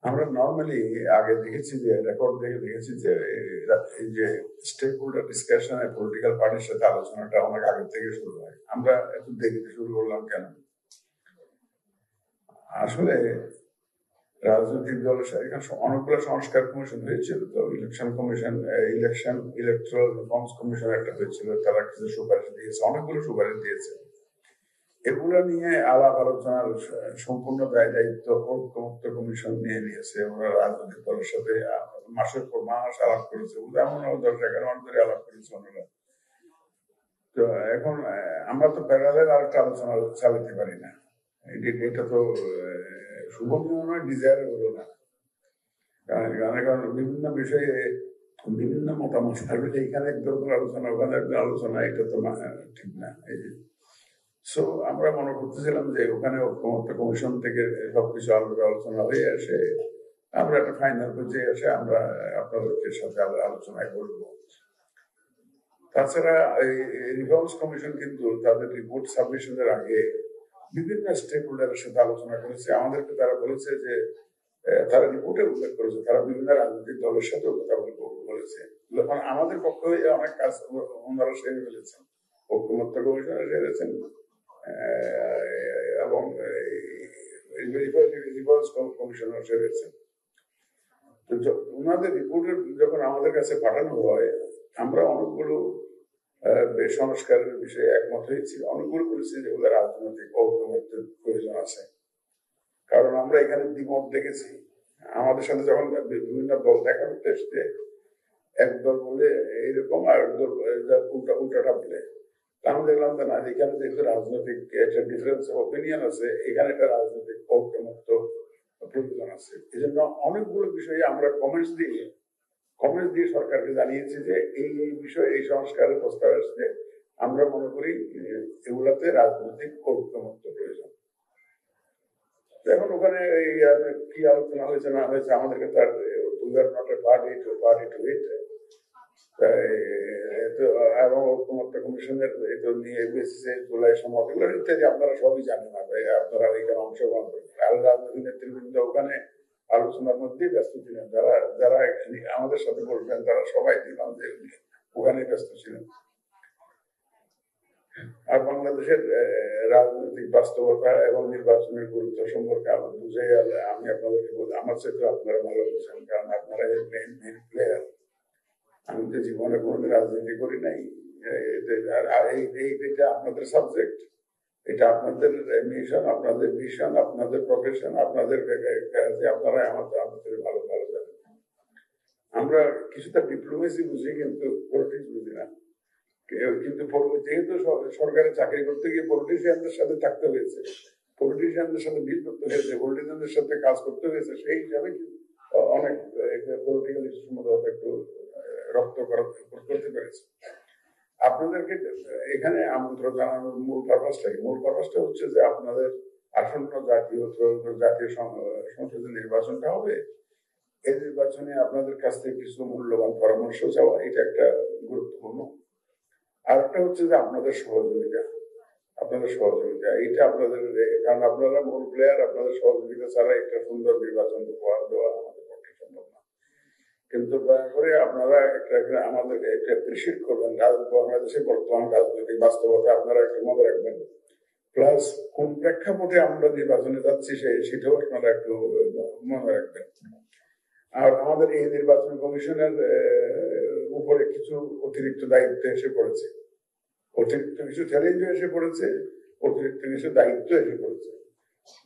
আমরা নর্মালি আগে দেখেছি যে রেকর্ড দেখে দেখেছি যে এই যে স্টেক হোল্ডার ডিসকাশনে পলিটিক্যাল পার্টির সাথে আলোচনাটা অনেক আগে থেকে শুরু হয়। আমরা এত দেরিতে শুরু করলাম কেন? আসলে রাজনৈতিক দলের সাথে অনেকগুলো সংস্কার কমিশন হয়েছিল, তো election commission, electoral reforms commission একটা হয়েছিল, তারা কিছু সুপারিশ দিয়েছে, অনেকগুলো সুপারিশ দিয়েছে। এগুলো নিয়ে আলাপ আলোচনার সম্পূর্ণ দায় দায়িত্ব ঐক্যমুক্ত কমিশন নিয়ে নিয়েছে। ওরা রাজনৈতিক দলের সাথে মাসের পর মাস আলাপ করেছে, এমন 10-11 মাস ধরে আলাপ করেছে ওনারা। তো এখন আমরা তো প্যারালাল আরেকটা আলোচনা চালাতে পারি না, এটা তো শুভনীয় নয়, ডিজায়ারেবল না। কারণ বিভিন্ন বিষয়ে বিভিন্ন মতামত থাকবে, এইখানে এক ধরনের আলোচনা, ওখানে একটা আলোচনা, এটা তো ঠিক না। সো আমরা মনে করতেছিলাম যে ওখানে ঐক্যমত্য কমিশন থেকে সবকিছু আলোচনা হয়ে আসে, আমরা একটা ফাইনাল পর্যায়ে এসে আমরা আপনাদের সাথে আলোচনায় বলবো। তাছাড়া রিফর্মস কমিশন কিন্তু তাদের রিপোর্ট সাবমিশনের আগে বিভিন্ন স্টেক হোল্ডারের সাথে আলোচনা করেছে। আমাদেরকে তারা বলেছে যে তারা রিপোর্টে উল্লেখ করেছে তারা বিভিন্ন রাজনৈতিক দলের সাথেও কথা বলেছে। আমাদের পক্ষে অনেক কাজ ওনারা সেরে ফেলেছেন, ঐক্যমত্য কমিশনে সেরেছেন এবং কমিশনার সেরেছেন। ওনাদের রিপোর্টের যখন আমাদের কাছে পাঠানো হয়, আমরা অনেকগুলো সংস্কারের বিষয়ে একমত হয়েছি, অনেকগুলো বলেছি যেগুলো রাজনৈতিক ঐক্যমত্যের প্রয়োজন আছে। কারণ আমরা এখানে দ্বিমত দেখেছি, আমাদের সাথে যখন বিভিন্ন দল দেখা করতে এসছে, এক দল বলে এইরকম আর উল্টাটা বলে, আমি দেখলাম যে না, এখানে যেহেতু রাজনৈতিক একটা ডিফারেন্স অফ অপিনিয়ন আছে, এখানে একটা রাজনৈতিক ঐক্যমত্য প্রয়োজন আছে। এই জন্য অনেকগুলো বিষয়ে আমরা কমেন্টস দিয়ে সরকারকে জানিয়েছি যে এই বিষয়ে এই সংস্কারের প্রস্তাব আসছে, আমরা মনে করি এগুলাতে রাজনৈতিক ঐক্যমত্য প্রয়োজন। এখন ওখানে কি আলোচনা হয়েছে না হয়েছে আমাদেরকে তার পার্টি এবং ঐক্যমত্য কমিশনের নিয়ে বেসিসে জুলাই সমাজ ইত্যাদি আপনারা সবই জানেন, আপনারা এখানে অংশগ্রহণ করেছেন। আর রাজনৈতিক নেতৃবৃন্দ ওখানে আলোচনার মধ্যেই ব্যস্ত ছিলেন, যারা আমাদের সাথে বলবেন তারা সবাই দিলাম যে ওখানে ব্যস্ত ছিলেন। আর বাংলাদেশের রাজনৈতিক বাস্তবতা এবং নির্বাচনের গুরুত্ব সম্পর্কে বুঝে গেলে আমি আপনাদেরকে বলি, আমার সাথে আপনারা ভালো বুঝেন, কারণ আপনারা মেইন প্লেয়ার। আমি তো জীবনে কোনোদিন রাজনীতি করি নাই, এইটা আপনাদের সাবজেক্ট, এটা আপনাদের মিশন, আপনাদের ভিশন, আপনাদের প্রফেশন, আপনাদের কাজে আপনারা আমাদের ভালো জানেন। আমরা কিছুটা ডিপ্লোমেসি বুঝি, কিন্তু পলিটিক্স বুঝি না। কিন্তু যেহেতু সরকারি চাকরি করতে গিয়ে পলিটিশিয়ানদের সাথে থাকতে হয়েছে, পলিটিশিয়ানদের সাথে ডিল করতে হয়েছে, পলিটিশিয়ানদের সাথে কাজ করতে হয়েছে, সেই হিসাবে অনেক পলিটিক্যাল ইস্যুর মধ্যে একটু রক্ত করতে পেরেছে। আপনাদেরকে এখানে আমন্ত্রণ জানানোর মূল পারপাসটা হচ্ছে যে আপনাদের আসন্ন জাতীয় সংসদের নির্বাচনটা হবে, এই নির্বাচনে আপনাদের কাছ থেকে কিছু মূল্যবান পরামর্শ চাওয়া, এটা একটা গুরুত্বপূর্ণ। আর একটা হচ্ছে যে আপনাদের সহযোগিতা, এটা আপনাদের, কারণ আপনারা মূল প্লেয়ার, আপনাদের সহযোগিতা ছাড়া একটা সুন্দর নির্বাচন উপহার দেওয়া আমাদের পক্ষে সম্ভব না। কিন্তু দয়া করে আপনারা আমাদেরকে একটা অ্যাপ্রিশিয়েট করবেন, বাংলাদেশের বর্তমান রাজনৈতিক বাস্তবতা আপনারা একটু মনে রাখবেন, প্লাস কোন প্রেক্ষাপটে আমরা নির্বাচনে যাচ্ছি সেটাও আপনারা একটু মনে রাখবেন। আর আমাদের এই নির্বাচন কমিশনের উপরে কিছু অতিরিক্ত দায়িত্ব এসে পড়েছে, অতিরিক্ত কিছু চ্যালেঞ্জ এসে পড়েছে, অতিরিক্ত কিছু দায়িত্ব এসে পড়েছে।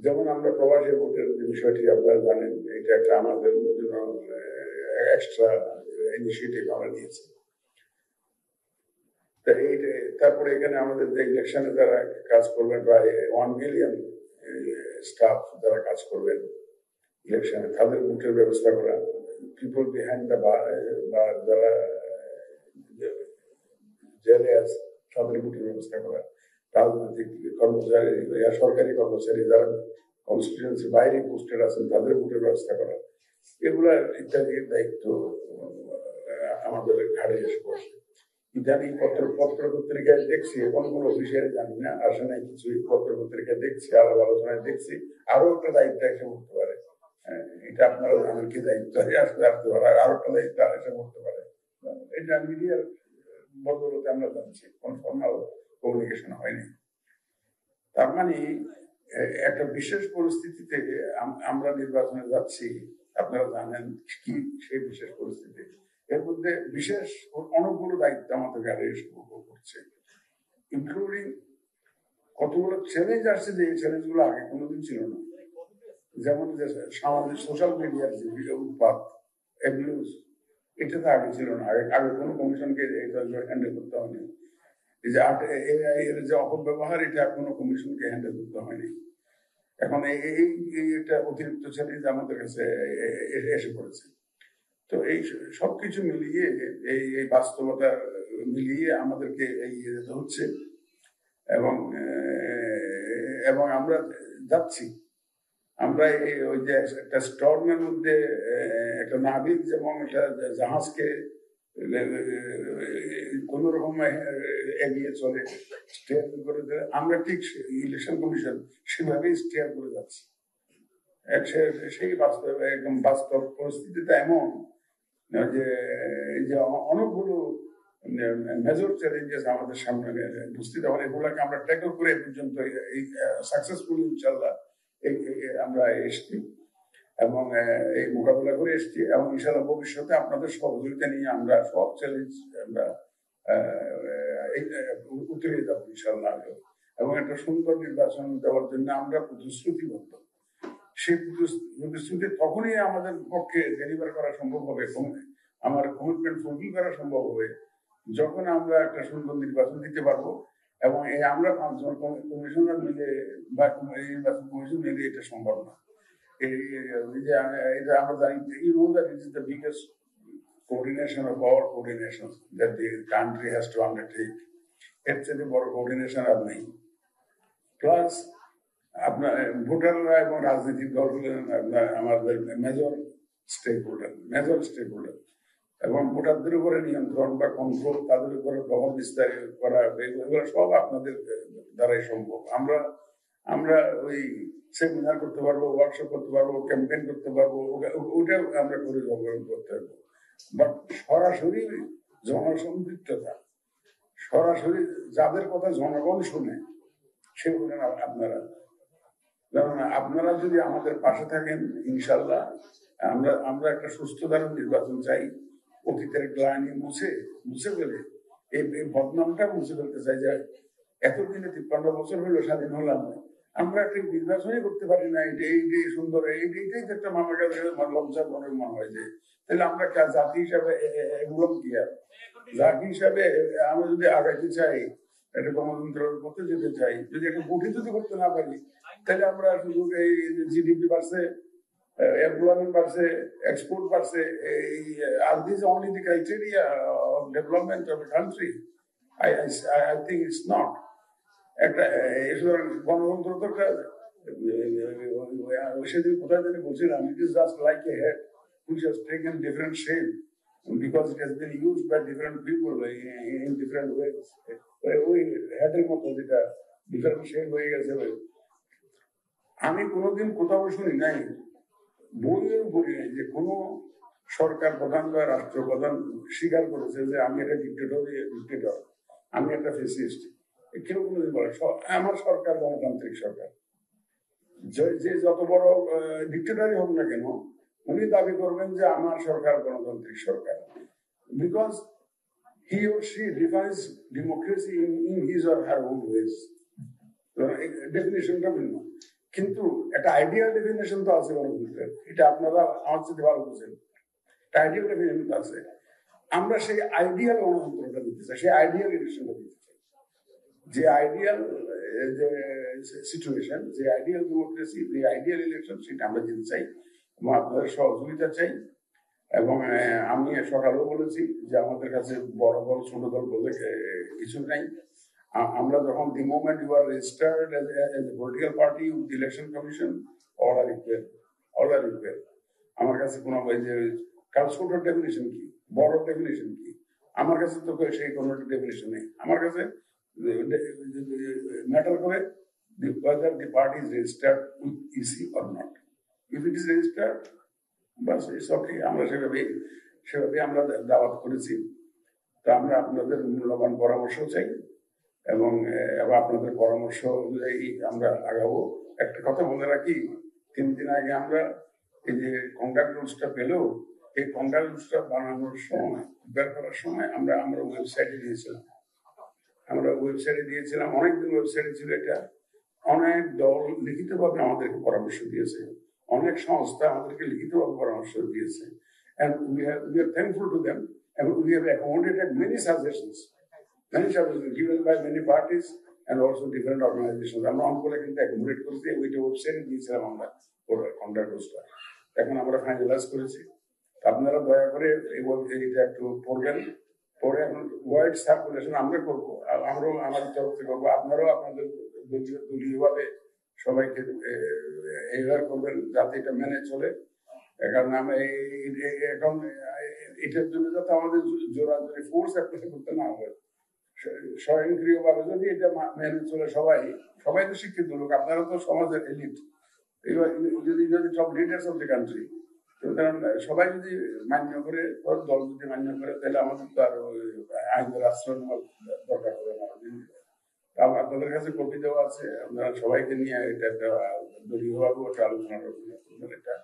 যেমন আমরা প্রবাসী ভোটের যে বিষয়টি আপনারা জানেন, এটা একটা আমাদের জন্য এক্সট্রা ইনিশিয়েটিভ আমরা নিয়েছি। তারপরে এখানে আমাদের যে ইলেকশনে যারা কাজ করবেন, প্রায় 1 মিলিয়ন স্টাফ যারা কাজ করবেন ইলেকশনে, তাদের ভোটের ব্যবস্থা করা, পিপল বিহাইন্ড দ্য বার, বা যারা জেলে আছে তাদের ভোটের ব্যবস্থা করা, রাজনৈতিক কর্মচারী, সরকারি কর্মচারী যারা কনস্টিটিউয়েন্সি বাইরে পোস্টেড আছেন তাদের ভোটের ব্যবস্থা করা, এগুলা ইত্যাদি দায়িত্ব আমাদের ঘাড়ে এসে পড়ছে। ইদানিং পত্র পত্রিকায় দেখছি, কোন অফিসিয়ালি জানি না, আসে নাই কিছুই, পত্র পত্রিকায় দেখছি, আলাপ আলোচনায় দেখছি আরো একটা দায়িত্ব এসে উঠতে পারে। এটা আপনারা জানেন কি দায়িত্ব আসতে আসতে পারে, আরো একটা দায়িত্ব এসে করতে পারে। এটা মিডিয়ার বদলতে আমরা জানছি, কোন ফর্মাল কমিউনিকেশন হয়নি। তার মানে একটা বিশেষ পরিস্থিতিতে আমরা নির্বাচনে যাচ্ছি, আপনারা জানেন কি সেই বিশেষ পরিস্থিতি। এর মধ্যে বিশেষ অনেকগুলো দায়িত্ব আমাদের গাড়ি করছে, ইনক্লুডিং কতগুলো চ্যালেঞ্জ আসছে যে এই চ্যালেঞ্জ গুলো আগে কোনোদিন ছিল না। যেমন যে সামাজিক সোশ্যাল মিডিয়ার যে উৎপাদ, অ্যাবিউজ, এটা তো আগে ছিল না। আগে কোনো কমিশনকে এটা হ্যান্ডেল করতে হয়নি। এই যে এআই এর যে অপব্যবহার, এটা কোনো কমিশনকে হ্যান্ডেল করতে হয়নি। এখন এই একটা অতিরিক্ত চ্যালেঞ্জ আমাদের কাছে এসে পড়েছে। তো এই সবকিছু মিলিয়ে এই বাস্তবতা মিলিয়ে আমাদেরকে এগিয়ে যেতে হচ্ছে, এবং এবং আমরা যাচ্ছি। আমরা ওই যে একটা স্টর্মের মধ্যে একটা নাবিক যেমন একটা জাহাজকে কোন রকম এগিয়ে চলে, স্টেয়ার করে দেয়, আমরা ঠিক ইলেকশন কমিশন সেভাবেই স্টেয়ার করে যাচ্ছি। সেই বাস্তব একদম বাস্তব পরিস্থিতিটা এমন যে অনেকগুলো মেজর চ্যালেঞ্জেস আমাদের সামনে উপস্থিত হন, এগুলোকে আমরা ট্যাকল করে পর্যন্ত সাকসেসফুল ইনশাল্লাহ আমরা এসছি এবং এই মোকাবিলা করে এসছি, এবং ইনশাল্লাহ ভবিষ্যতে আপনাদের সহযোগিতা নিয়ে আমরা সব চ্যালেঞ্জ আমরা উতরিয়ে যাবো ইনশাল্লাহ। এবং একটা সুন্দর নির্বাচন দেওয়ার জন্য আমরা প্রতিশ্রুতিবদ্ধ। সেই প্রতিশ্রুতি তখনই আমাদের পক্ষে ডেলিভার করা সম্ভব হবে, আমার কমিটমেন্ট ফুলফিল করা সম্ভব হবে, যখন আমরা একটা সুন্দর নির্বাচন দিতে পারবো। এবং আমরা 5 জন কমিশনার মিলে বা নির্বাচন কমিশন মিলে এটা সম্ভব না। এটা আমরা জানি, you know that it is the biggest coordination of all coordinations that the country has to undertake. এর চেয়ে বড় কোঅর্ডিনেশন আর নেই। প্লাস আপনার ভোটাররা এবং রাজনৈতিক দল হলেন আমাদের মেজর স্টেক হোল্ডার, এবং ভোটারদের উপরে নিয়ন্ত্রণ বা কন্ট্রোল, তাদের উপরে প্রভাব বিস্তার করা, এগুলো সব আপনাদের দ্বারাই সম্ভব। আমরা ওই সেমিনার করতে পারবো, ওয়ার্কশপ করতে পারবো, ক্যাম্পেইন করতে পারবো, ওটা আমরা করে জনগণ করতে পারবো। বাট সরাসরি জনসম্পৃক্ততা, সরাসরি যাদের কথা জনগণ শুনে, সেগুলো আপনারা যদি আমাদের পাশে থাকেন, ইনশাল্লাহ আমরা একটা সুস্থ ধারণ নির্বাচন চাই। অতীতের গ্লানি মুছে ফেলে এই বদনামটা মুছে ফেলতে চাই যে এতদিনে 53 বছর হলো স্বাধীন হলাম, আমরা একটা নির্বাচনই করতে পারি না। এইটাই সুন্দর, এইটাই একটা মামার কাছে লজ্জার মনে মনে হয় যে, তাহলে আমরা জাতি হিসাবে এগুলো কি আর জাতি হিসাবে আমরা যদি আগাইতে চাই, একটা গণতন্ত্রের পথে যেতে চাই, যদি একটা গঠিত যদি করতে না পারি, তাহলে আমরা শুধু এই জিডিপি বাড়ছে, employment বাড়ছে, export বাড়ছে, are these only the criteria of development of a country? I think it's not. একটা গণতন্ত্র তো সেদিন কোথায় জানি বলছিলাম, it is just like a head which has taken different shape because it has been used by different people in different ways. ওই হেডের মতো যেটা ডিফারেন্ট শেপ হয়ে গেছে। আমি কোনোদিন কোথাও শুনি নাই, বইয়েও বলি নাই যে কোনো সরকার প্রধান বা রাষ্ট্রপ্রধান স্বীকার করেছে যে আমি একটা ডিক্টেটর, আমি একটা ফেসিস্ট। কেউ কোনোদিন বলে আমার সরকার গণতান্ত্রিক সরকার। যে যত বড় ডিক্টেটরই হোক না কেন, উনি দাবি করবেন যে আমার সরকার গণতান্ত্রিক সরকার, because he or she defines democracy in his or her own ways. ডেফিনেশনটা ভিন্ন, কিন্তু একটা আইডিয়াল ডেফিনেশন তো আছে গণতন্ত্রের, এটা আপনারা আমার সাথে ভালো বুঝেন। একটা আইডিয়াল ডেফিনেশন তো আছে, আমরা সেই আইডিয়াল গণতন্ত্রটা দিতে চাই, সেই আইডিয়াল ইলেকশনটা দিতে চাই, যে আইডিয়াল যে সিচুয়েশন, যে আইডিয়াল ডেমোক্রেসি, যে আইডিয়াল ইলেকশন, সেটা আমরা দিতে চাই এবং আপনাদের সহযোগিতা চাই। এবং আমি সকালেও বলেছি যে আমাদের কাছে বড় বড় ছোট দল বলে কিছু নাই। আমরা যখন the moment you are registered as a political party with election commission, all are equal. আমার কাছে কোনো ছোট ডেফিনেশন কি, বড় ডেফিনেশন কি, আমার কাছে তো সেই কোনো ডেফিনেশন নেই। আমার কাছে ম্যাটার করে whether the party is registered with EC or not. If it is registered bus it's okay. আমরা সেভাবে আমরা দাওয়াত করেছি। তো আমরা আপনাদের মূল্যবান পরামর্শ চাই এবং আপনাদের পরামর্শ অনুযায়ী আমরা আগাবো। একটা কথা বলে রাখি, 3 দিন আগে আমরা এই যে কন্ডাক্ট রুলসটা পেলেও এই কন্ডাক্ট রুলসটা বানানোর সময়, বের করার সময় আমরা ওয়েবসাইটে দিয়েছিলাম। অনেকদিন ওয়েবসাইটে ছিল এটা। অনেক দল লিখিতভাবে আমাদেরকে পরামর্শ দিয়েছে, অনেক সংস্থা আমাদেরকে লিখিতভাবে পরামর্শ দিয়েছে। And we are thankful to them, and we have accommodated many suggestions given by many parties and also different organizations. আমরা অনেকগুলো কিন্তু অ্যাকোমোডেট করেছি, ওইটা ওয়েবসাইটে দিয়েছিলাম আমরা কন্ডাক্ট রুলসটা। এখন আমরা ফাইনালাইজ করেছি। আপনারা দয়া করে এইটা একটু পড়বেন, পরে এখন ওয়াইড সার্কুলেশন আমরা করবো, আমরাও আমাদের তরফ থেকে করবো, আপনারাও আপনাদের দলীয়ভাবে সবাইকে এভার করবেন যাতে এটা মেনে চলে। কারণ আমরা এখন এটার জন্য যাতে আমাদের জোরাজোরি ফোর্স অ্যাপ্লাই করতে না হয়, স্বয়ংক্রিয়ভাবে যদি এটা মেনে চলে সবাই তো শিক্ষিত লোক, আপনারা তো সমাজের এলিট, যদি সব লিডার্স অফ দ্য কান্ট্রি, সুতরাং সবাই যদি মান্য করে, দল যদি মান্য করে, তাহলে আমাদের তো আর আইনের আশ্রয় নেওয়ার দরকার হবে না। আপনাদের কাছে কপি দেওয়া আছে, আপনারা সবাইকে নিয়ে এটা একটা দলীয়ভাবে ওটা আলোচনা করবেন এটা।